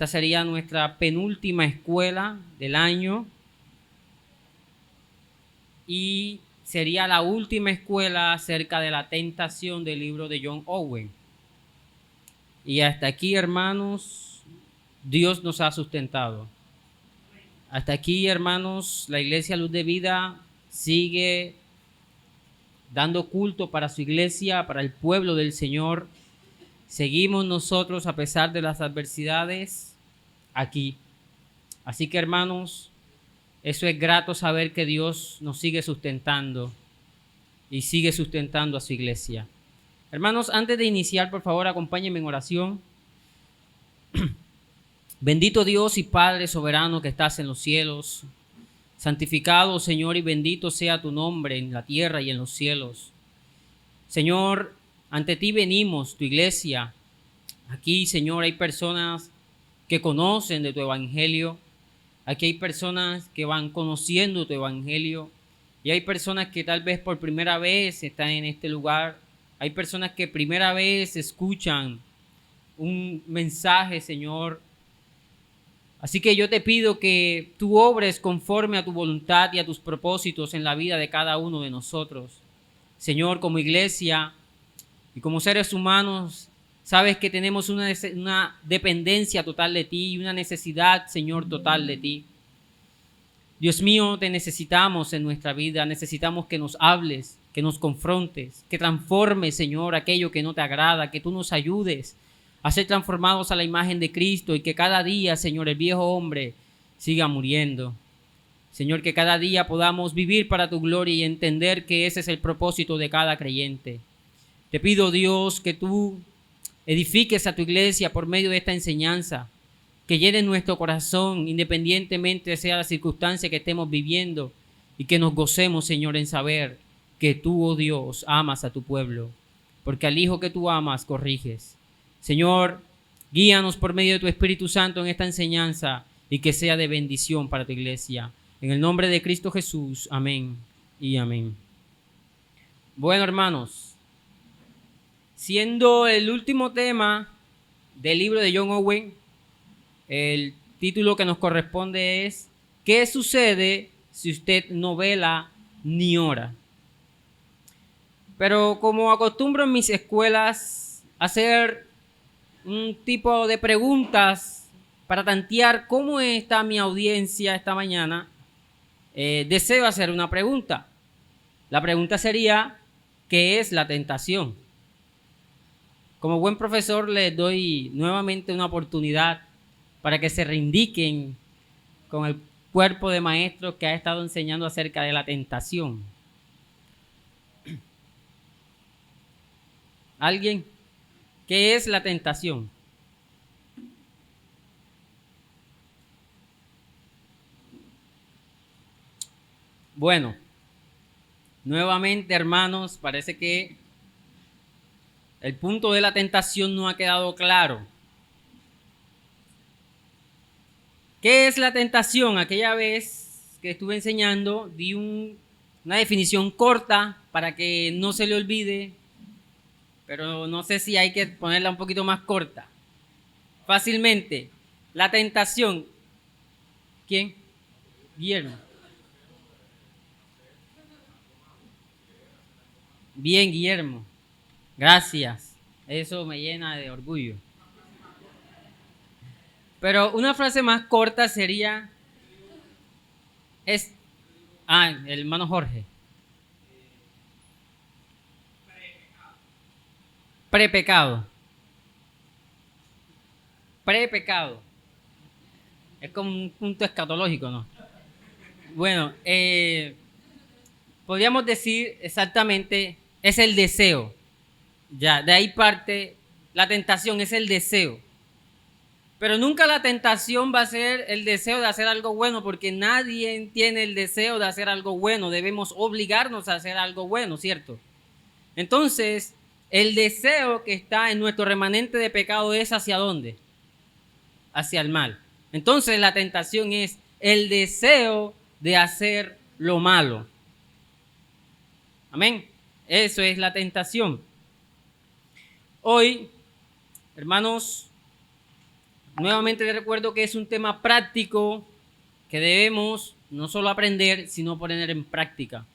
esta sería nuestra penúltima escuela del año y sería la última escuela acerca de la tentación del libro de John Owen. Y hasta aquí, hermanos, Dios nos ha sustentado. Hasta aquí, hermanos, la Iglesia Luz de Vida sigue dando culto para su iglesia, para el pueblo del Señor. Seguimos nosotros a pesar de las adversidades aquí. Así que, hermanos, eso es grato saber que Dios nos sigue sustentando y sigue sustentando a su iglesia. Hermanos, antes de iniciar, por favor, acompáñenme en oración. Bendito Dios y Padre soberano que estás en los cielos, santificado, Señor, y bendito sea tu nombre en la tierra y en los cielos. Señor, ante ti venimos, tu iglesia. Aquí, Señor, hay personas que conocen de tu evangelio. Aquí hay personas que van conociendo tu evangelio. Y hay personas que tal vez por primera vez están en este lugar. Hay personas que primera vez escuchan un mensaje, Señor. Así que yo te pido que tú obres conforme a tu voluntad y a tus propósitos en la vida de cada uno de nosotros. Señor, como iglesia y como seres humanos, sabes que tenemos una dependencia total de ti y una necesidad, Señor, total de ti. Dios mío, te necesitamos en nuestra vida, necesitamos que nos hables, que nos confrontes, que transformes, Señor, aquello que no te agrada, que tú nos ayudes a ser transformados a la imagen de Cristo y que cada día, Señor, el viejo hombre siga muriendo. Señor, que cada día podamos vivir para tu gloria y entender que ese es el propósito de cada creyente. Te pido, Dios, que tú edifiques a tu iglesia por medio de esta enseñanza, que llene nuestro corazón independientemente sea la circunstancia que estemos viviendo y que nos gocemos, Señor, en saber que tú, oh Dios, amas a tu pueblo, porque al Hijo que tú amas corriges. Señor, guíanos por medio de tu Espíritu Santo en esta enseñanza y que sea de bendición para tu iglesia. En el nombre de Cristo Jesús, amén y amén. Bueno, hermanos, siendo el último tema del libro de John Owen, el título que nos corresponde es ¿qué sucede si usted no vela ni ora? Pero como acostumbro en mis escuelas hacer un tipo de preguntas para tantear cómo está mi audiencia esta mañana, deseo hacer una pregunta. La pregunta sería, ¿qué es la tentación? Como buen profesor les doy nuevamente una oportunidad para que se reindiquen con el cuerpo de maestros que ha estado enseñando acerca de la tentación. ¿Alguien? ¿Qué es la tentación? Bueno, nuevamente, hermanos, parece que el punto de la tentación no ha quedado claro. ¿Qué es la tentación? Aquella vez que estuve enseñando, di una definición corta para que no se le olvide, pero no sé si hay que ponerla un poquito más corta. Fácilmente, la tentación. ¿Quién? Guillermo. Bien, Guillermo. Gracias. Eso me llena de orgullo. Pero una frase más corta sería el hermano Jorge. Prepecado. Prepecado. Es como un punto escatológico, ¿no? Bueno, podríamos decir exactamente, es el deseo. Ya, de ahí parte la tentación, es el deseo. Pero nunca la tentación va a ser el deseo de hacer algo bueno, porque nadie tiene el deseo de hacer algo bueno. Debemos obligarnos a hacer algo bueno, ¿cierto? Entonces, el deseo que está en nuestro remanente de pecado es ¿hacia dónde? Hacia el mal. Entonces, la tentación es el deseo de hacer lo malo. Amén. Eso es la tentación. Hoy, hermanos, Nuevamente les recuerdo que es un tema práctico que debemos no solo aprender, sino poner en práctica.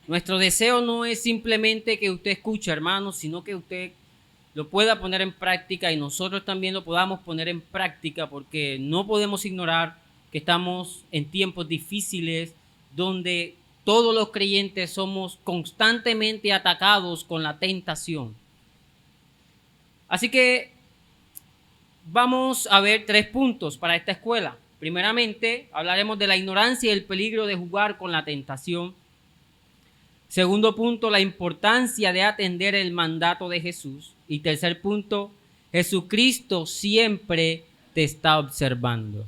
Nuestro deseo no es simplemente que usted escuche, hermanos, sino que usted lo pueda poner en práctica y nosotros también lo podamos poner en práctica, porque no podemos ignorar que estamos en tiempos difíciles donde todos los creyentes somos constantemente atacados con la tentación. Así que vamos a ver 3 puntos para esta escuela. Primeramente, hablaremos de la ignorancia y el peligro de jugar con la tentación. Segundo punto, la importancia de atender el mandato de Jesús. Y tercer punto, Jesucristo siempre te está observando.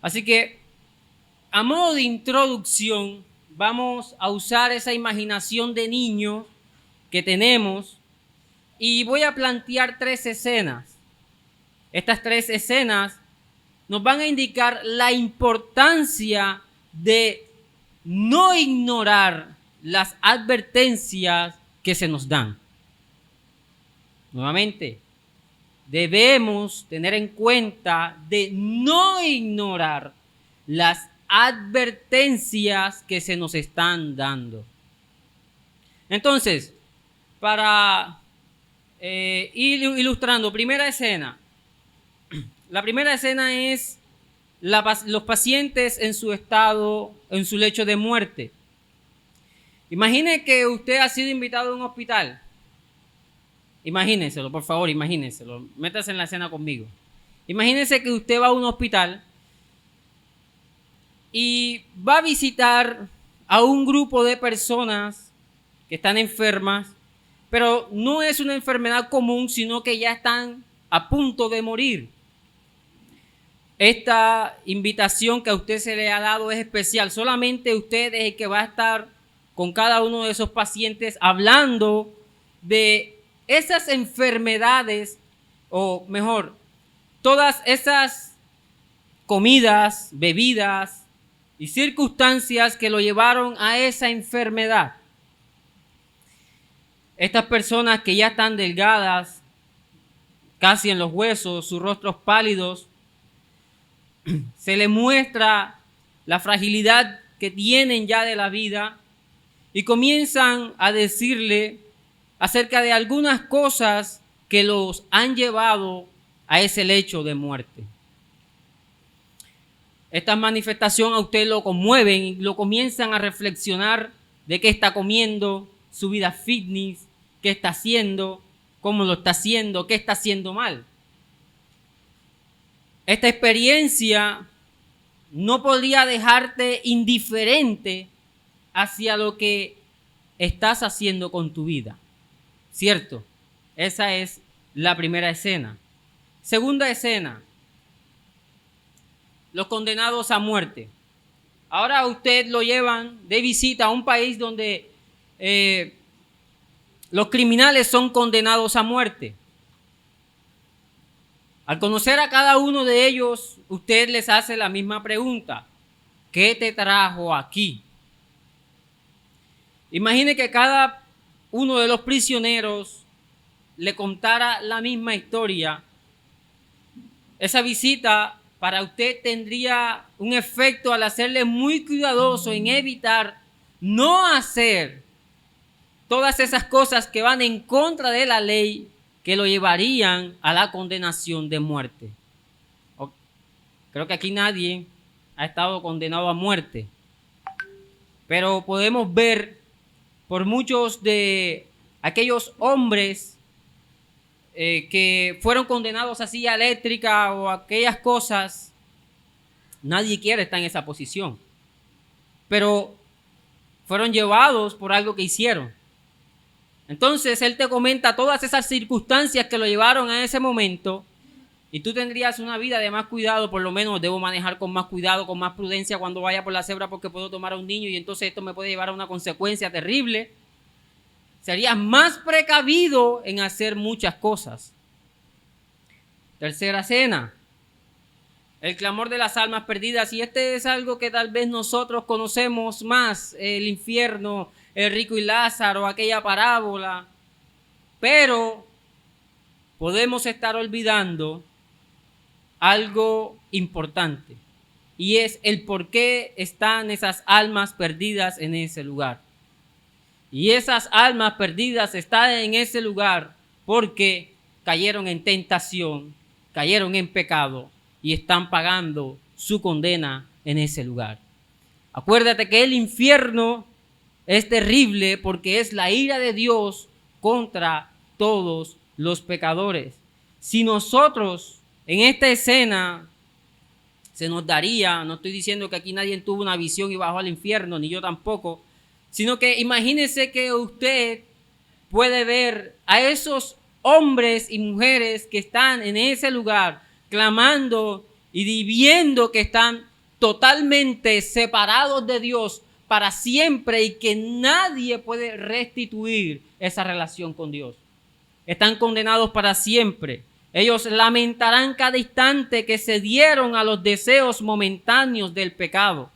Así que, a modo de introducción, vamos a usar esa imaginación de niño que tenemos y voy a plantear 3 escenas. Estas 3 escenas nos van a indicar la importancia de no ignorar las advertencias que se nos dan. Nuevamente, debemos tener en cuenta de no ignorar las advertencias que se nos están dando. Entonces, para ir ilustrando, primera escena. La primera escena es los pacientes en su estado, en su lecho de muerte. Imagine que usted ha sido invitado a un hospital. Imagínenselo, por favor, imagínenselo. Métase en la escena conmigo. Imagínense que usted va a un hospital y va a visitar a un grupo de personas que están enfermas, pero no es una enfermedad común, sino que ya están a punto de morir. Esta invitación que a usted se le ha dado es especial. Solamente usted es el que va a estar con cada uno de esos pacientes hablando de esas enfermedades, o mejor, todas esas comidas, bebidas y circunstancias que lo llevaron a esa enfermedad. Estas personas que ya están delgadas, casi en los huesos, sus rostros pálidos, se les muestra la fragilidad que tienen ya de la vida y comienzan a decirle acerca de algunas cosas que los han llevado a ese lecho de muerte. Estas manifestaciones a usted lo conmueven y lo comienzan a reflexionar de qué está comiendo, su vida fitness, qué está haciendo, cómo lo está haciendo, qué está haciendo mal. Esta experiencia no podría dejarte indiferente hacia lo que estás haciendo con tu vida, ¿cierto? Esa es la primera escena. Segunda escena, los condenados a muerte. Ahora a usted lo llevan de visita a un país donde los criminales son condenados a muerte. Al conocer a cada uno de ellos, usted les hace la misma pregunta: ¿qué te trajo aquí? Imagine que cada uno de los prisioneros le contara la misma historia. Esa visita para usted tendría un efecto al hacerle muy cuidadoso en evitar no hacer todas esas cosas que van en contra de la ley, que lo llevarían a la condenación de muerte. Creo que aquí nadie ha estado condenado a muerte, pero podemos ver por muchos de aquellos hombres que fueron condenados a silla eléctrica o aquellas cosas. Nadie quiere estar en esa posición, pero fueron llevados por algo que hicieron. Entonces él te comenta todas esas circunstancias que lo llevaron a ese momento, y tú tendrías una vida de más cuidado. Por lo menos debo manejar con más cuidado, con más prudencia cuando vaya por la cebra, porque puedo tomar a un niño y entonces esto me puede llevar a una consecuencia terrible. Serías más precavido en hacer muchas cosas. Tercera escena, el clamor de las almas perdidas. Y este es algo que tal vez nosotros conocemos más: el infierno, el rico y Lázaro, aquella parábola. Pero podemos estar olvidando algo importante, y es el por qué están esas almas perdidas en ese lugar. Y esas almas perdidas están en ese lugar porque cayeron en tentación, cayeron en pecado y están pagando su condena en ese lugar. Acuérdate que el infierno es terrible porque es la ira de Dios contra todos los pecadores. Si nosotros en esta escena se nos daría, no estoy diciendo que aquí nadie tuvo una visión y bajó al infierno, ni yo tampoco, sino que imagínese que usted puede ver a esos hombres y mujeres que están en ese lugar clamando y viendo que están totalmente separados de Dios para siempre y que nadie puede restituir esa relación con Dios. Están condenados para siempre. Ellos lamentarán cada instante que se dieron a los deseos momentáneos del pecado,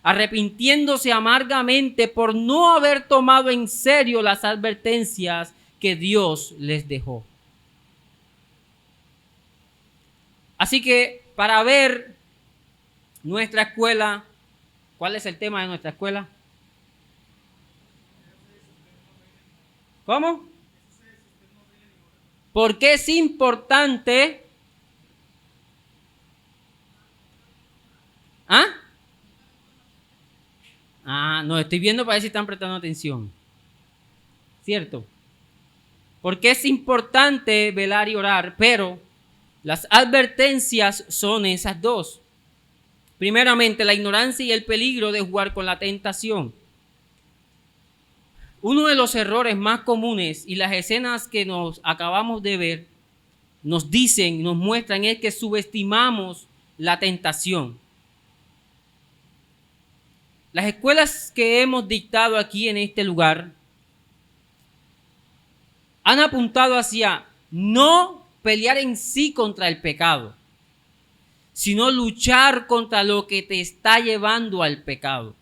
arrepintiéndose amargamente por no haber tomado en serio las advertencias que Dios les dejó. Así que para ver nuestra escuela, ¿cuál es el tema de nuestra escuela? ¿Cómo? ¿Por qué es importante? No, estoy viendo para ver si están prestando atención. ¿Cierto? Porque es importante velar y orar, pero las advertencias son esas dos. Primeramente, la ignorancia y el peligro de jugar con la tentación. Uno de los errores más comunes y las escenas que nos acabamos de ver nos dicen, nos muestran es que subestimamos la tentación. Las escuelas que hemos dictado aquí en este lugar han apuntado hacia no pelear en sí contra el pecado, sino luchar contra lo que te está llevando al pecado.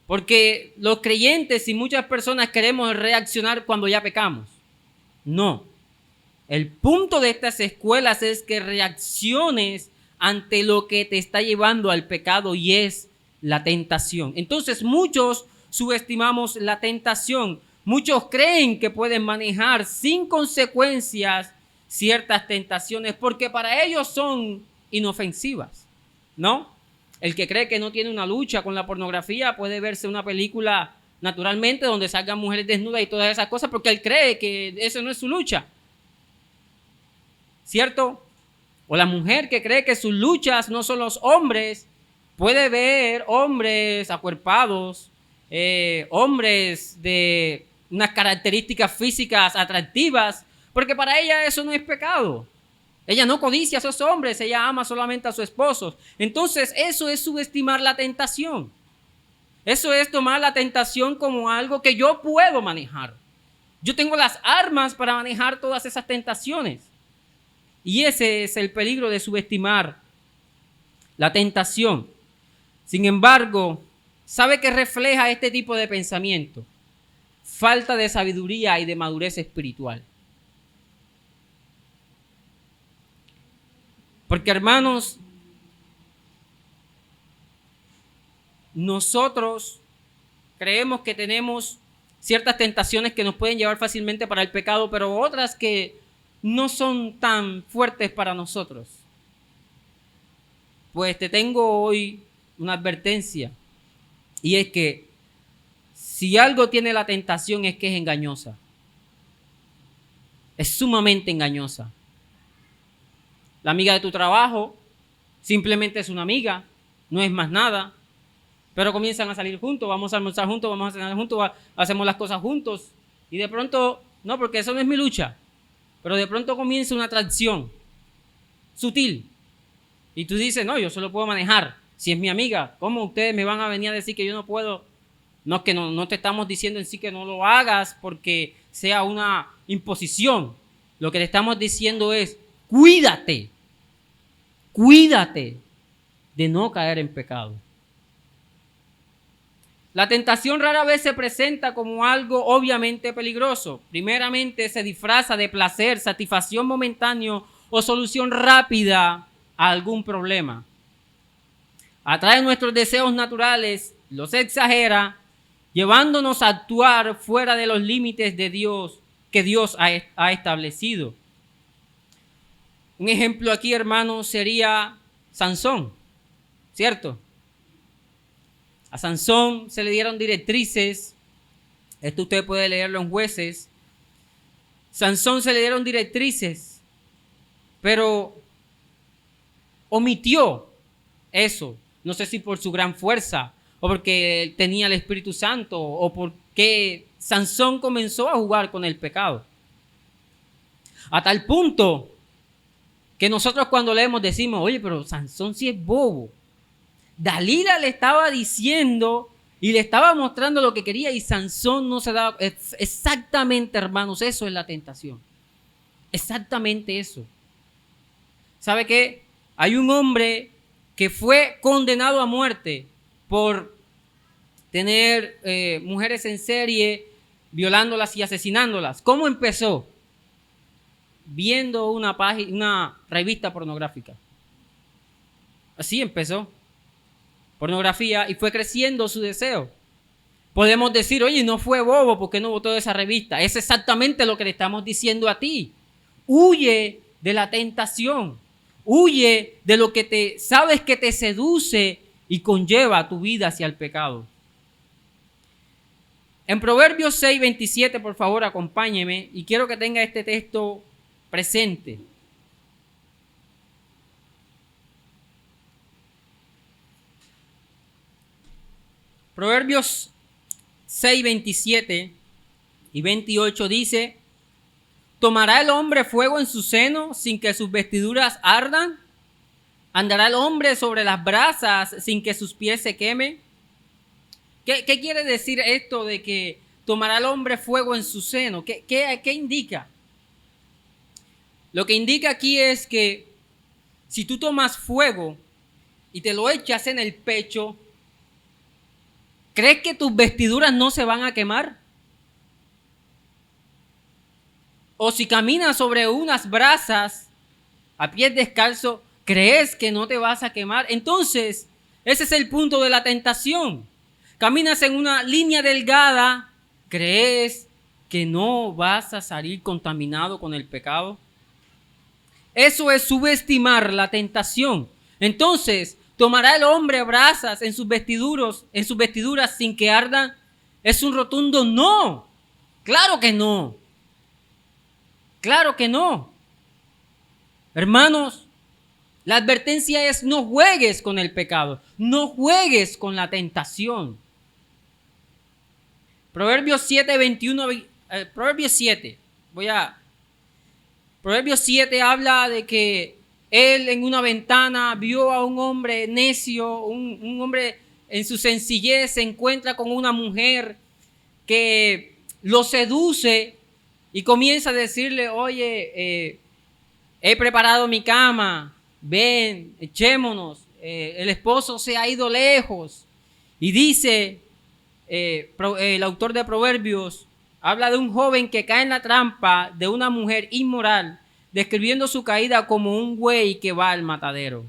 Porque los creyentes y muchas personas queremos reaccionar cuando ya pecamos. No. El punto de estas escuelas es que reacciones ante lo que te está llevando al pecado y es la tentación. Entonces muchos subestimamos la tentación. Muchos creen que pueden manejar sin consecuencias ciertas tentaciones porque para ellos son inofensivas, ¿no? El que cree que no tiene una lucha con la pornografía puede verse una película naturalmente donde salgan mujeres desnudas y todas esas cosas porque él cree que eso no es su lucha. ¿Cierto? O la mujer que cree que sus luchas no son los hombres puede ver hombres acuerpados, hombres de unas características físicas atractivas, porque para ella eso no es pecado. Ella no codicia a esos hombres, ella ama solamente a su esposo. Entonces eso es subestimar la tentación. Eso es tomar la tentación como algo que yo puedo manejar. Yo tengo las armas para manejar todas esas tentaciones. Y ese es el peligro de subestimar la tentación. Sin embargo, ¿sabe qué refleja este tipo de pensamiento? Falta de sabiduría y de madurez espiritual. Porque, hermanos, nosotros creemos que tenemos ciertas tentaciones que nos pueden llevar fácilmente para el pecado, pero otras que no son tan fuertes para nosotros. Pues te tengo hoy una advertencia, y es que si algo tiene la tentación es que es engañosa. Es sumamente engañosa. La amiga de tu trabajo simplemente es una amiga, no es más nada, pero comienzan a salir juntos, vamos a almorzar juntos, vamos a cenar juntos, hacemos las cosas juntos y de pronto, no, porque eso no es mi lucha, pero de pronto comienza una atracción sutil y tú dices, no, yo solo puedo manejar, si es mi amiga, ¿cómo ustedes me van a venir a decir que yo no puedo? No, es que no te estamos diciendo en sí que no lo hagas porque sea una imposición, lo que te estamos diciendo es, cuídate de no caer en pecado. La tentación rara vez se presenta como algo obviamente peligroso. Primeramente se disfraza de placer, satisfacción momentáneo o solución rápida a algún problema. Atrae nuestros deseos naturales, los exagera, llevándonos a actuar fuera de los límites de Dios que Dios ha establecido. Un ejemplo aquí, hermanos, sería Sansón, ¿cierto? A Sansón se le dieron directrices. Esto usted puede leerlo en Jueces. Sansón se le dieron directrices, pero omitió eso. No sé si por su gran fuerza, o porque tenía el Espíritu Santo, o porque Sansón comenzó a jugar con el pecado. A tal punto que nosotros cuando leemos decimos, oye, pero Sansón sí es bobo. Dalila le estaba diciendo y le estaba mostrando lo que quería y Sansón no se daba. Exactamente, hermanos, eso es la tentación. Exactamente eso. ¿Sabe qué? Hay un hombre que fue condenado a muerte por tener mujeres en serie, violándolas y asesinándolas. ¿Cómo empezó? Viendo una revista pornográfica. Así empezó. Pornografía, y fue creciendo su deseo. Podemos decir, oye, no fue bobo, ¿por qué no votó esa revista? Es exactamente lo que le estamos diciendo a ti. Huye de la tentación. Huye de lo que sabes que te seduce y conlleva tu vida hacia el pecado. En Proverbios 6:27, por favor, acompáñeme, y quiero que tenga este texto presente. Proverbios 6:27 y 28 dice: ¿tomará el hombre fuego en su seno sin que sus vestiduras ardan? ¿Andará el hombre sobre las brasas sin que sus pies se quemen? ¿Qué quiere decir esto de que tomará el hombre fuego en su seno? ¿Qué indica? Lo que indica aquí es que si tú tomas fuego y te lo echas en el pecho, ¿crees que tus vestiduras no se van a quemar? O si caminas sobre unas brasas a pies descalzos, ¿crees que no te vas a quemar? Entonces, ese es el punto de la tentación. Caminas en una línea delgada, ¿crees que no vas a salir contaminado con el pecado? Eso es subestimar la tentación. Entonces, ¿tomará el hombre brasas en sus vestiduras sin que ardan? Es un rotundo no. Claro que no. Claro que no. Hermanos, la advertencia es: no juegues con el pecado, no juegues con la tentación. Proverbios 7:21, Proverbios 7, Proverbios 7 habla de que él en una ventana vio a un hombre necio, un hombre en su sencillez se encuentra con una mujer que lo seduce y comienza a decirle: oye, he preparado mi cama, ven, echémonos. El esposo se ha ido lejos. Y dice, el autor de Proverbios habla de un joven que cae en la trampa de una mujer inmoral, describiendo su caída como un buey que va al matadero.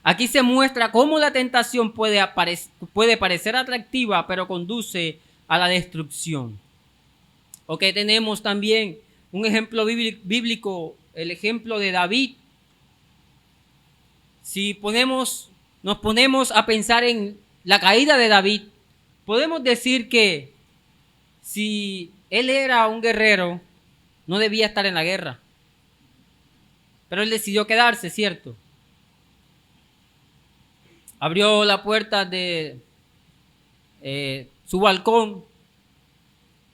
Aquí se muestra cómo la tentación puede parecer atractiva, pero conduce a la destrucción. Ok, tenemos también un ejemplo bíblico, el ejemplo de David. Si nos ponemos a pensar en la caída de David, podemos decir que si él era un guerrero, no debía estar en la guerra. Pero él decidió quedarse, ¿cierto? Abrió la puerta de su balcón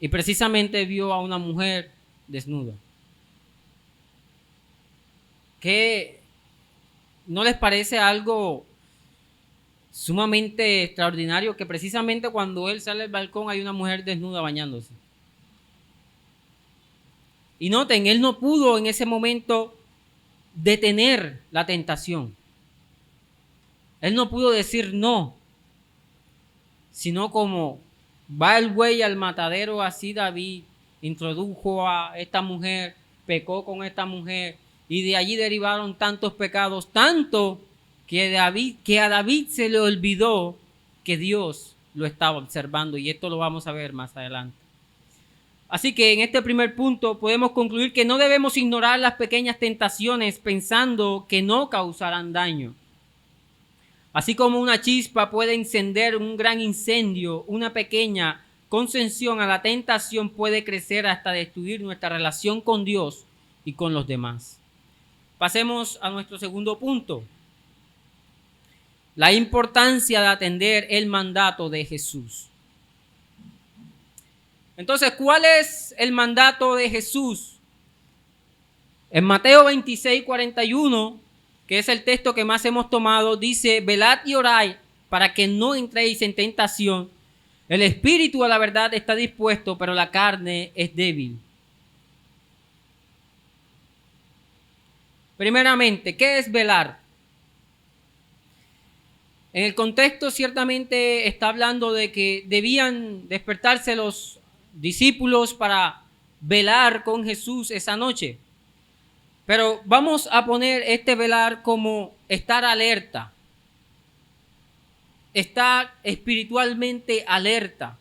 y precisamente vio a una mujer desnuda. ¿Qué no les parece algo sumamente extraordinario que precisamente cuando él sale al balcón hay una mujer desnuda bañándose? Y noten, él no pudo en ese momento detener la tentación. Él no pudo decir no, sino como va el buey al matadero, así David introdujo a esta mujer, pecó con esta mujer y de allí derivaron tantos pecados, tanto que a David se le olvidó que Dios lo estaba observando, y esto lo vamos a ver más adelante. Así que en este primer punto podemos concluir que no debemos ignorar las pequeñas tentaciones pensando que no causarán daño. Así como una chispa puede encender un gran incendio, una pequeña concesión a la tentación puede crecer hasta destruir nuestra relación con Dios y con los demás. Pasemos a nuestro segundo punto. La importancia de atender el mandato de Jesús. Entonces, ¿cuál es el mandato de Jesús? En Mateo 26:41, que es el texto que más hemos tomado, dice: velad y orad para que no entréis en tentación. El espíritu a la verdad está dispuesto, pero la carne es débil. Primeramente, ¿qué es velar? En el contexto ciertamente está hablando de que debían despertarse los discípulos para velar con Jesús esa noche. Pero vamos a poner este velar como estar alerta, estar espiritualmente alerta.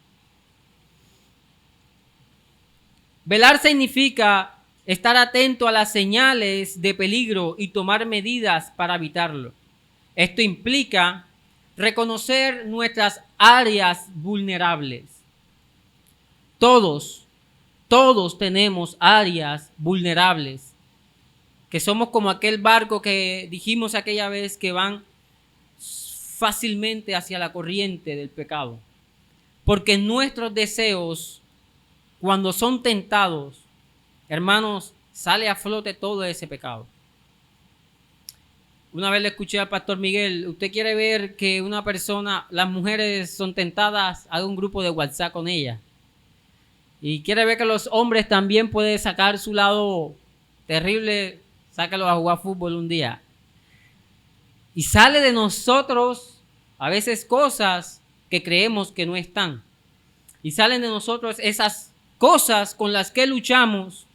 Velar significa estar atento a las señales de peligro y tomar medidas para evitarlo. Esto implica reconocer nuestras áreas vulnerables. Todos tenemos áreas vulnerables, que somos como aquel barco que dijimos aquella vez que van fácilmente hacia la corriente del pecado. Porque nuestros deseos, cuando son tentados, hermanos, sale a flote todo ese pecado. Una vez le escuché al pastor Miguel: usted quiere ver que una persona, las mujeres son tentadas, haga un grupo de WhatsApp con ella. Y quiere ver que los hombres también pueden sacar su lado terrible, sácalo a jugar fútbol un día. Y sale de nosotros a veces cosas que creemos que no están. Y salen de nosotros esas cosas con las que luchamos,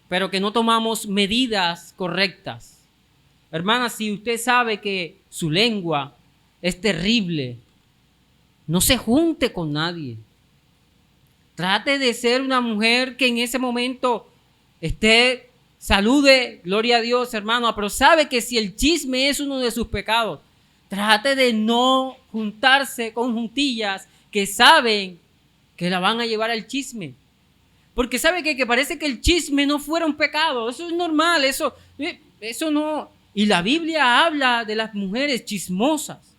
pero que no tomamos medidas correctas. Hermana, si usted sabe que su lengua es terrible, no se junte con nadie. Trate de ser una mujer que en ese momento salude, gloria a Dios, hermano, pero sabe que si el chisme es uno de sus pecados, trate de no juntarse con juntillas que saben que la van a llevar al chisme. Porque sabe que parece que el chisme no fuera un pecado. Eso es normal, eso no. Y la Biblia habla de las mujeres chismosas.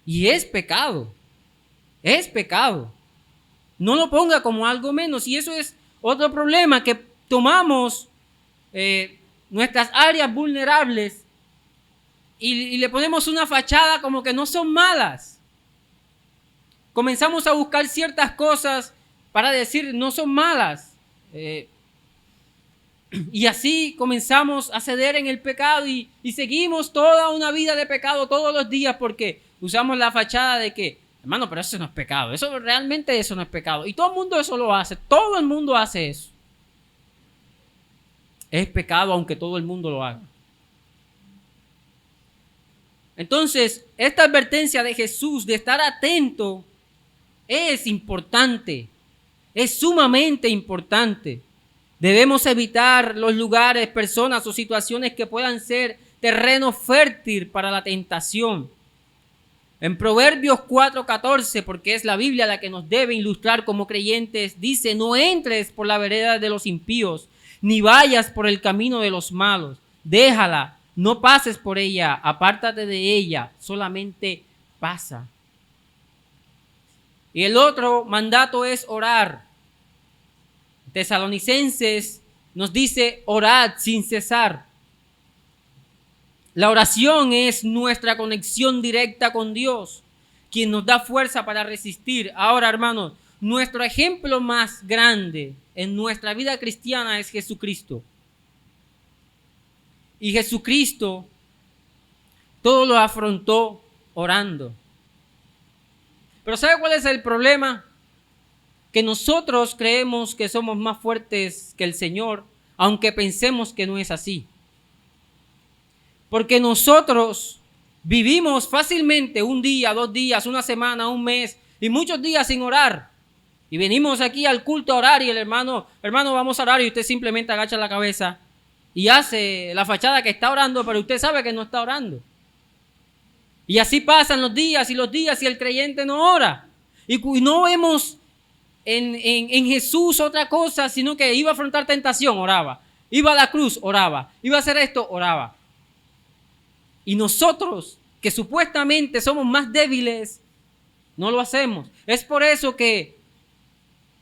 Y es pecado. Es pecado. No lo ponga como algo menos. Y eso es otro problema, que tomamos nuestras áreas vulnerables y le ponemos una fachada como que no son malas. Comenzamos a buscar ciertas cosas para decir no son malas. Y así comenzamos a ceder en el pecado y seguimos toda una vida de pecado todos los días porque usamos la fachada de que, hermano, pero eso no es pecado. Eso no es pecado. Y todo el mundo eso lo hace. Todo el mundo hace eso. Es pecado aunque todo el mundo lo haga. Entonces, esta advertencia de Jesús de estar atento es importante. Es sumamente importante. Debemos evitar los lugares, personas o situaciones que puedan ser terreno fértil para la tentación. En Proverbios 4:14, porque es la Biblia la que nos debe ilustrar como creyentes, dice: no entres por la vereda de los impíos, ni vayas por el camino de los malos. Déjala, no pases por ella, apártate de ella, solamente pasa. Y el otro mandato es orar. Tesalonicenses nos dice: orad sin cesar. La oración es nuestra conexión directa con Dios, quien nos da fuerza para resistir. Ahora, hermanos, nuestro ejemplo más grande en nuestra vida cristiana es Jesucristo. Y Jesucristo todo lo afrontó orando. Pero ¿sabe cuál es el problema? Que nosotros creemos que somos más fuertes que el Señor, aunque pensemos que no es así. Porque nosotros vivimos fácilmente un día, 2 días, una semana, un mes y muchos días sin orar. Y venimos aquí al culto a orar y el hermano, vamos a orar, y usted simplemente agacha la cabeza y hace la fachada que está orando, pero usted sabe que no está orando. Y así pasan los días y el creyente no ora. Y no vemos en Jesús otra cosa, sino que iba a afrontar tentación, oraba. Iba a la cruz, oraba. Iba a hacer esto, oraba. Y nosotros, que supuestamente somos más débiles, no lo hacemos. Es por eso que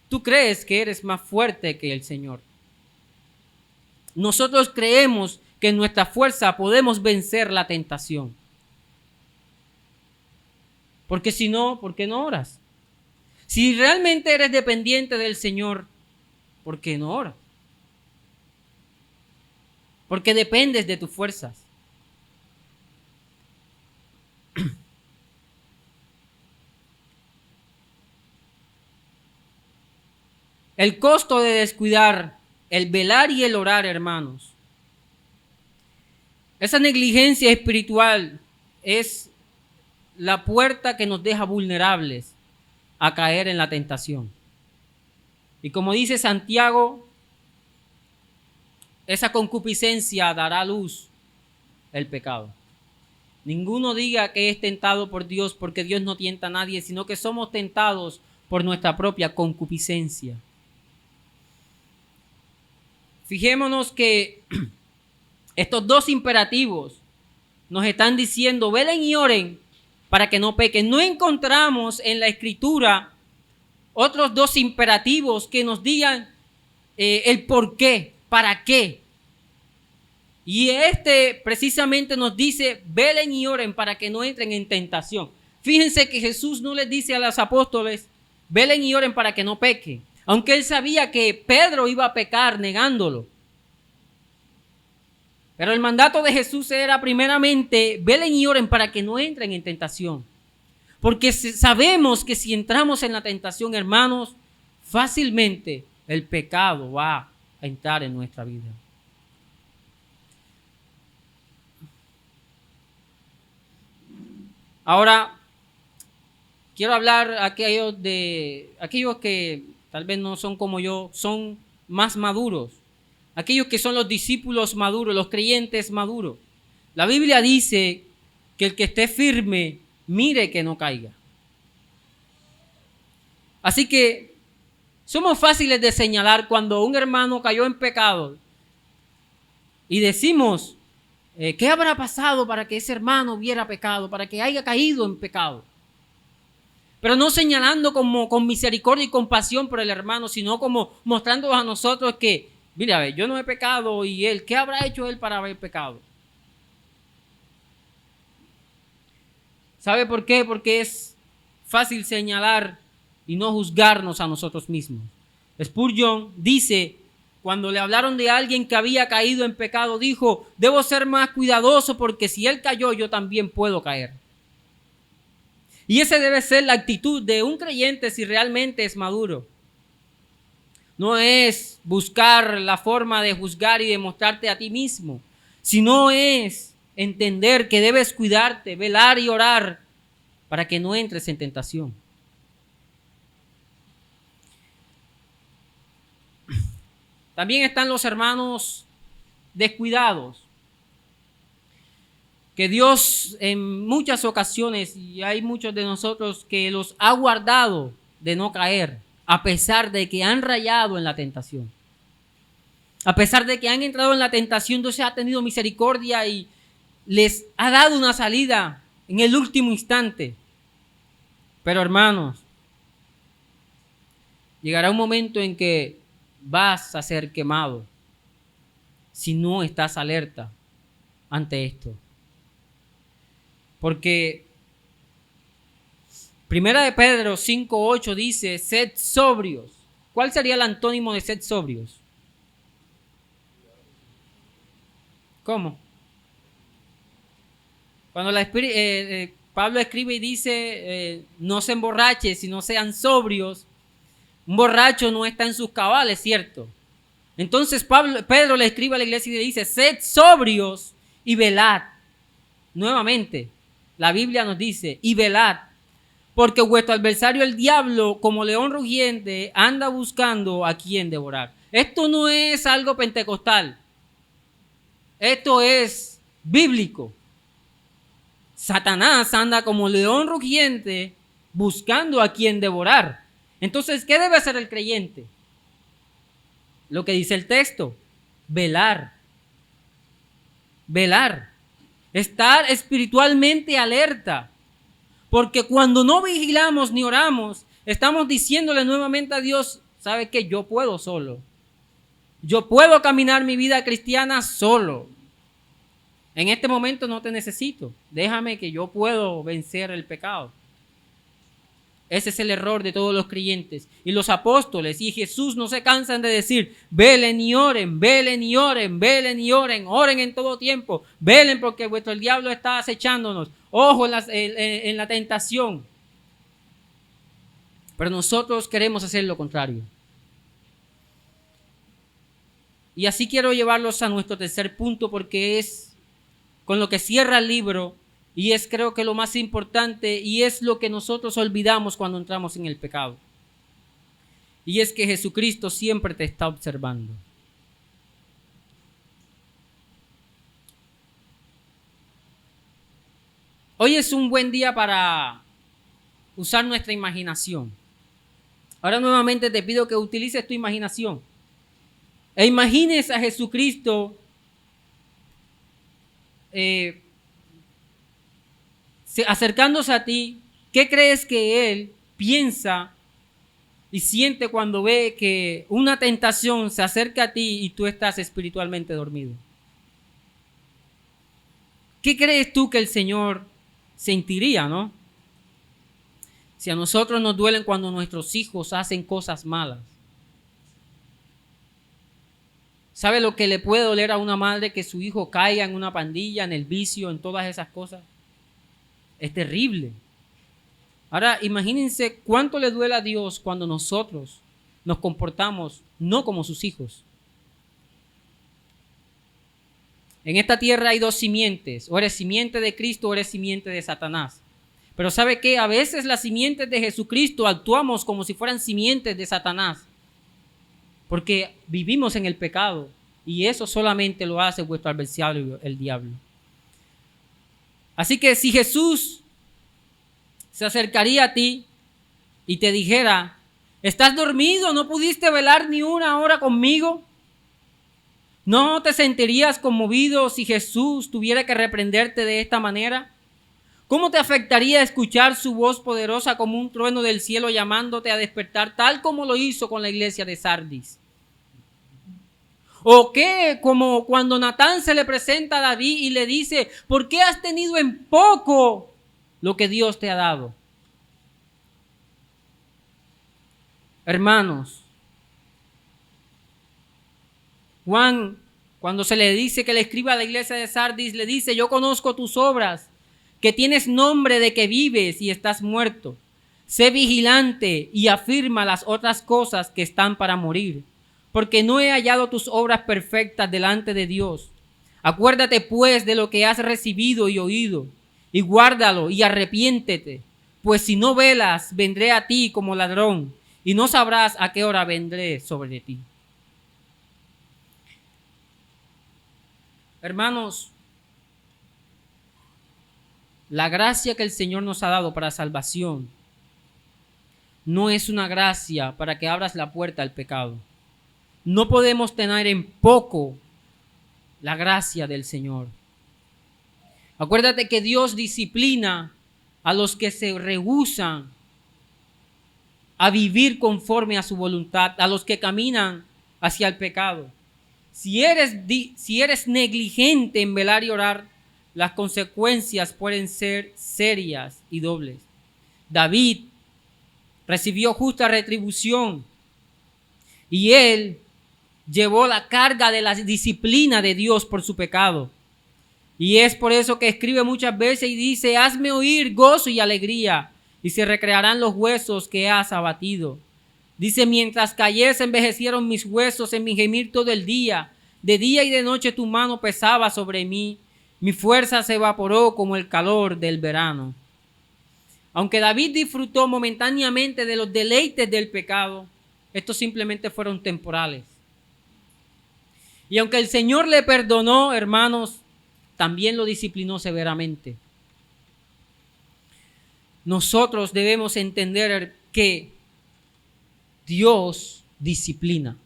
tú crees que eres más fuerte que el Señor. Nosotros creemos que en nuestra fuerza podemos vencer la tentación. Porque si no, ¿por qué no oras? Si realmente eres dependiente del Señor, ¿por qué no oras? Porque dependes de tus fuerzas. El costo de descuidar el velar y el orar, hermanos. Esa negligencia espiritual es la puerta que nos deja vulnerables a caer en la tentación. Y como dice Santiago, esa concupiscencia dará a luz el pecado. Ninguno diga que es tentado por Dios, porque Dios no tienta a nadie, sino que somos tentados por nuestra propia concupiscencia. Fijémonos que estos 2 imperativos nos están diciendo: velen y oren para que no pequen. No encontramos en la Escritura otros 2 imperativos que nos digan el por qué, para qué. Y precisamente nos dice: velen y oren para que no entren en tentación. Fíjense que Jesús no les dice a los apóstoles: velen y oren para que no pequen, aunque él sabía que Pedro iba a pecar negándolo. Pero el mandato de Jesús era primeramente: velen y oren para que no entren en tentación. Porque sabemos que si entramos en la tentación, hermanos, fácilmente el pecado va a entrar en nuestra vida. Ahora, quiero hablar a aquellos que tal vez no son como yo, son más maduros. Aquellos que son los discípulos maduros, los creyentes maduros. La Biblia dice que el que esté firme, mire que no caiga. Así que somos fáciles de señalar cuando un hermano cayó en pecado y decimos: ¿qué habrá pasado para que ese hermano hubiera pecado, para que haya caído en pecado? Pero no señalando como con misericordia y compasión por el hermano, sino como mostrando a nosotros que, mira, yo no he pecado y él, ¿qué habrá hecho él para haber pecado? ¿Sabe por qué? Porque es fácil señalar y no juzgarnos a nosotros mismos. Spurgeon dice: cuando le hablaron de alguien que había caído en pecado, dijo: debo ser más cuidadoso porque si él cayó, yo también puedo caer. Y esa debe ser la actitud de un creyente si realmente es maduro. No es buscar la forma de juzgar y demostrarte a ti mismo, sino es entender que debes cuidarte, velar y orar para que no entres en tentación. También están los hermanos descuidados, que Dios en muchas ocasiones, y hay muchos de nosotros que los ha guardado de no caer, a pesar de que han rayado en la tentación. A pesar de que han entrado en la tentación, Dios ha tenido misericordia y les ha dado una salida en el último instante. Pero hermanos, llegará un momento en que vas a ser quemado si no estás alerta ante esto. Porque Primera de Pedro 5:8 dice: sed sobrios. ¿Cuál sería el antónimo de sed sobrios? ¿Cómo? Cuando Pablo escribe y dice: no se emborrachen, sino sean sobrios. Un borracho no está en sus cabales, ¿cierto? Entonces Pedro le escribe a la iglesia y le dice, sed sobrios y velad. Nuevamente, la Biblia nos dice, y velad, porque vuestro adversario el diablo, como león rugiente, anda buscando a quien devorar. Esto no es algo pentecostal. Esto es bíblico. Satanás anda como león rugiente buscando a quien devorar. Entonces, ¿qué debe hacer el creyente? Lo que dice el texto, velar. Velar. Estar espiritualmente alerta. Porque cuando no vigilamos ni oramos, estamos diciéndole nuevamente a Dios, ¿sabe qué? Yo puedo solo. Yo puedo caminar mi vida cristiana solo. En este momento no te necesito. Déjame que yo puedo vencer el pecado. Ese es el error de todos los creyentes. Y los apóstoles y Jesús no se cansan de decir, velen y oren, velen y oren, velen y oren, oren en todo tiempo, velen porque el diablo está acechándonos. Ojo en la tentación. Pero nosotros queremos hacer lo contrario. Y así quiero llevarlos a nuestro tercer punto porque es con lo que cierra el libro. Y es creo que lo más importante y es lo que nosotros olvidamos cuando entramos en el pecado. Y es que Jesucristo siempre te está observando. Hoy es un buen día para usar nuestra imaginación. Ahora nuevamente te pido que utilices tu imaginación. E imagines a Jesucristo acercándose a ti. ¿Qué crees que Él piensa y siente cuando ve que una tentación se acerca a ti y tú estás espiritualmente dormido? ¿Qué crees tú que el Señor sentiría, no? Si a nosotros nos duelen cuando nuestros hijos hacen cosas malas. ¿Sabe lo que le puede doler a una madre que su hijo caiga en una pandilla, en el vicio, en todas esas cosas? Es terrible. Ahora, imagínense cuánto le duele a Dios cuando nosotros nos comportamos no como sus hijos. En esta tierra hay dos simientes. O eres simiente de Cristo o eres simiente de Satanás. Pero ¿sabe qué? A veces las simientes de Jesucristo actuamos como si fueran simientes de Satanás. Porque vivimos en el pecado. Y eso solamente lo hace vuestro adversario, el diablo. Así que si Jesús se acercaría a ti y te dijera, ¿estás dormido? ¿No pudiste velar ni una hora conmigo? ¿No te sentirías conmovido si Jesús tuviera que reprenderte de esta manera? ¿Cómo te afectaría escuchar su voz poderosa como un trueno del cielo llamándote a despertar, tal como lo hizo con la iglesia de Sardis? ¿O qué? Como cuando Natán se le presenta a David y le dice, ¿por qué has tenido en poco lo que Dios te ha dado? Hermanos, Juan, cuando se le dice que le escriba a la iglesia de Sardis, le dice, yo conozco tus obras, que tienes nombre de que vives y estás muerto. Sé vigilante y afirma las otras cosas que están para morir, porque no he hallado tus obras perfectas delante de Dios. Acuérdate pues de lo que has recibido y oído, y guárdalo y arrepiéntete, pues si no velas, vendré a ti como ladrón, y no sabrás a qué hora vendré sobre ti. Hermanos, la gracia que el Señor nos ha dado para salvación no es una gracia para que abras la puerta al pecado. No podemos tener en poco la gracia del Señor. Acuérdate que Dios disciplina a los que se rehúsan a vivir conforme a su voluntad, a los que caminan hacia el pecado. Si eres negligente en velar y orar, las consecuencias pueden ser serias y dobles. David recibió justa retribución y él llevó la carga de la disciplina de Dios por su pecado. Y es por eso que escribe muchas veces y dice, hazme oír gozo y alegría, y se recrearán los huesos que has abatido. Dice, mientras que ayer se envejecieron mis huesos en mi gemir todo el día. De día y de noche tu mano pesaba sobre mí. Mi fuerza se evaporó como el calor del verano. Aunque David disfrutó momentáneamente de los deleites del pecado, estos simplemente fueron temporales. Y aunque el Señor le perdonó, hermanos, también lo disciplinó severamente. Nosotros debemos entender que Dios disciplina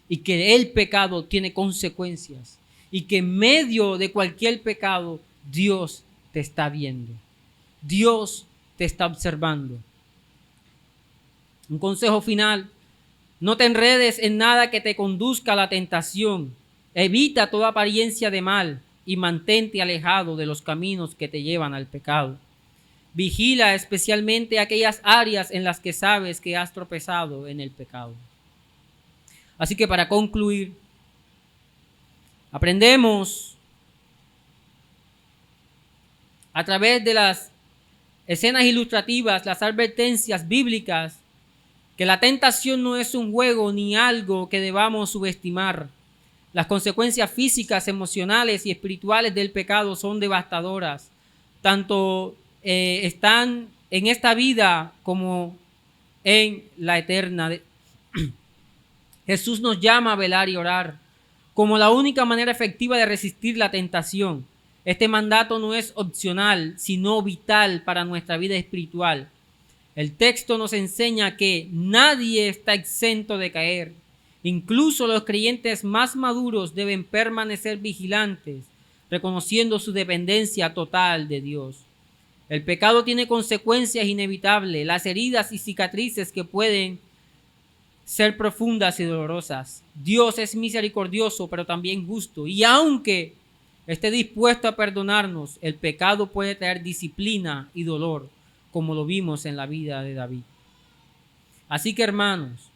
y que el pecado tiene consecuencias y que en medio de cualquier pecado Dios te está viendo. Dios te está observando. Un consejo final: no te enredes en nada que te conduzca a la tentación. Evita toda apariencia de mal y mantente alejado de los caminos que te llevan al pecado. Vigila especialmente aquellas áreas en las que sabes que has tropezado en el pecado. Así que para concluir, aprendemos a través de las escenas ilustrativas, las advertencias bíblicas, que la tentación no es un juego ni algo que debamos subestimar. Las consecuencias físicas, emocionales y espirituales del pecado son devastadoras. Tanto están en esta vida como en la eterna. Jesús nos llama a velar y orar como la única manera efectiva de resistir la tentación. Este mandato no es opcional, sino vital para nuestra vida espiritual. El texto nos enseña que nadie está exento de caer. Incluso los creyentes más maduros deben permanecer vigilantes, reconociendo su dependencia total de Dios. El pecado tiene consecuencias inevitables, las heridas y cicatrices que pueden ser profundas y dolorosas. Dios es misericordioso, pero también justo. Y aunque esté dispuesto a perdonarnos, el pecado puede traer disciplina y dolor, como lo vimos en la vida de David. Así que, hermanos,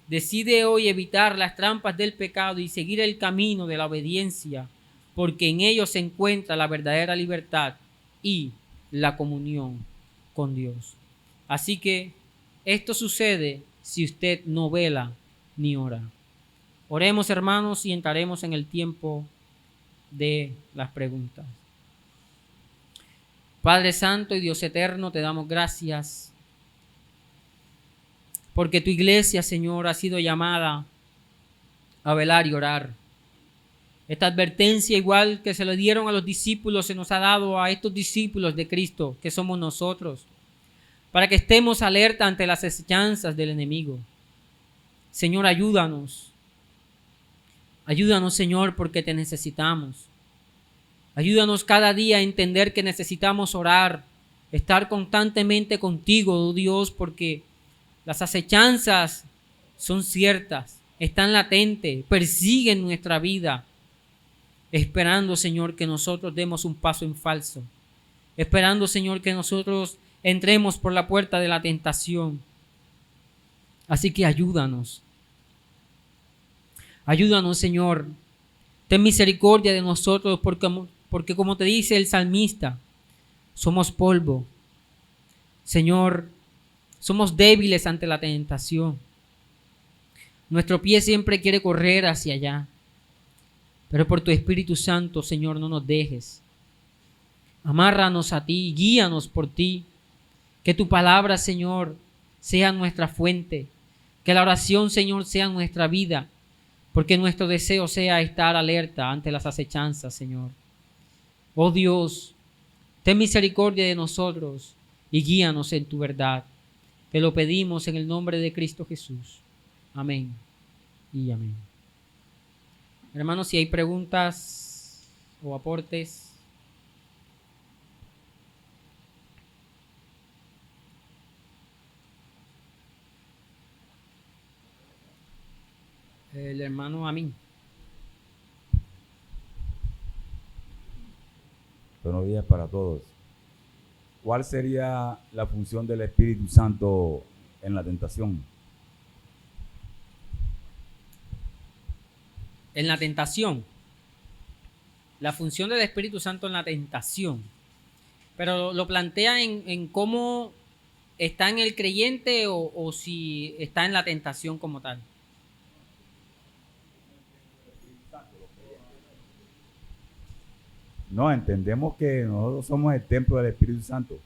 decide hoy evitar las trampas del pecado y seguir el camino de la obediencia, porque en ello se encuentra la verdadera libertad y la comunión con Dios. Así que esto sucede si usted no vela ni ora. Oremos, hermanos, y entraremos en el tiempo de las preguntas. Padre Santo y Dios eterno, te damos gracias porque tu iglesia, Señor, ha sido llamada a velar y orar. Esta advertencia, igual que se le dieron a los discípulos, se nos ha dado a estos discípulos de Cristo, que somos nosotros, para que estemos alerta ante las acechanzas del enemigo. Señor, ayúdanos. Ayúdanos, Señor, porque te necesitamos. Ayúdanos cada día a entender que necesitamos orar, estar constantemente contigo, oh Dios, porque las acechanzas son ciertas, están latentes, persiguen nuestra vida, esperando, Señor, que nosotros demos un paso en falso, esperando, Señor, que nosotros entremos por la puerta de la tentación. Así que ayúdanos. Ayúdanos, Señor. Ten misericordia de nosotros porque como te dice el salmista, somos polvo. Señor, somos débiles ante la tentación. Nuestro pie siempre quiere correr hacia allá. Pero por tu Espíritu Santo, Señor, no nos dejes. Amárranos a ti, guíanos por ti. Que tu palabra, Señor, sea nuestra fuente. Que la oración, Señor, sea nuestra vida. Porque nuestro deseo sea estar alerta ante las acechanzas, Señor. Oh Dios, ten misericordia de nosotros y guíanos en tu verdad. Te lo pedimos en el nombre de Cristo Jesús. Amén y amén. Hermanos, si hay preguntas o aportes. El hermano Amín. Buenos días para todos. ¿Cuál sería la función del Espíritu Santo en la tentación? En la tentación. La función del Espíritu Santo en la tentación. Pero lo plantea en cómo está en el creyente o si está en la tentación como tal. No, entendemos que nosotros somos el templo del Espíritu Santo.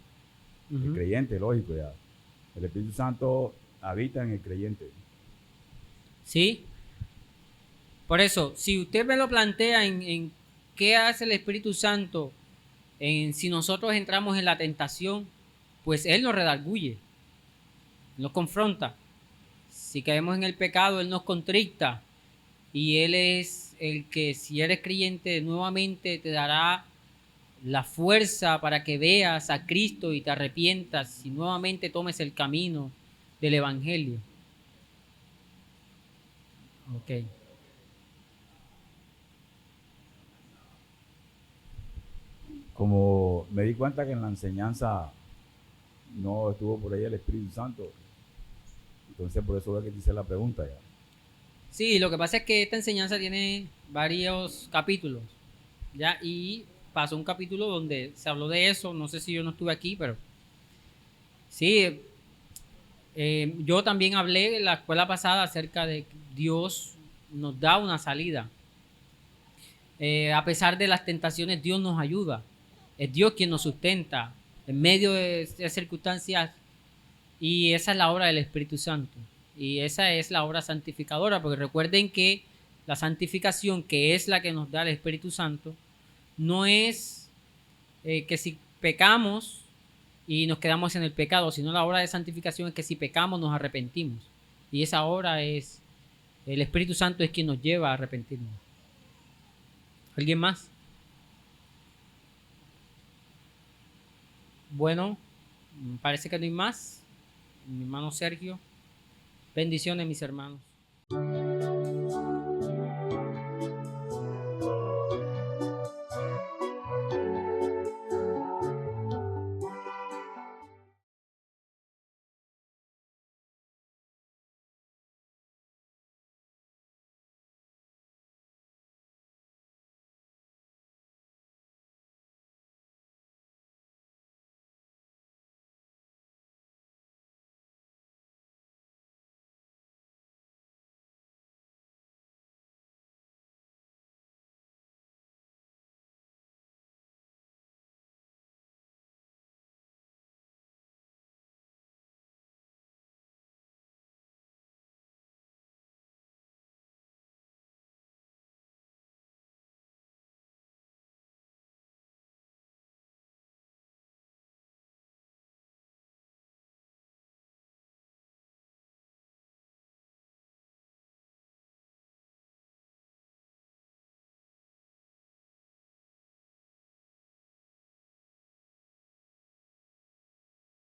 El Ujú. creyente, lógico ya. El Espíritu Santo habita en el creyente. ¿Sí? Por eso, si usted me lo plantea en qué hace el Espíritu Santo, en si nosotros entramos en la tentación, pues Él nos redarguye, nos confronta. Si caemos en el pecado, Él nos contricta. Y Él es el que, si eres creyente, nuevamente te dará la fuerza para que veas a Cristo y te arrepientas y nuevamente tomes el camino del Evangelio. Ok. Como me di cuenta que en la enseñanza no estuvo por ahí el Espíritu Santo, entonces por eso es que te hice la pregunta ya. Sí, lo que pasa es que esta enseñanza tiene varios capítulos, ¿ya? Y pasó un capítulo donde se habló de eso, no sé si yo no estuve aquí, pero sí, yo también hablé en la escuela pasada acerca de que Dios nos da una salida. A pesar de las tentaciones, Dios nos ayuda. Es Dios quien nos sustenta en medio de circunstancias y esa es la obra del Espíritu Santo. Y esa es la obra santificadora, porque recuerden que la santificación, que es la que nos da el Espíritu Santo, no es que si pecamos y nos quedamos en el pecado, sino la obra de santificación es que si pecamos nos arrepentimos. Y esa obra es, el Espíritu Santo es quien nos lleva a arrepentirnos. ¿Alguien más? Bueno, parece que no hay más. Mi hermano Sergio. Bendiciones, mis hermanos.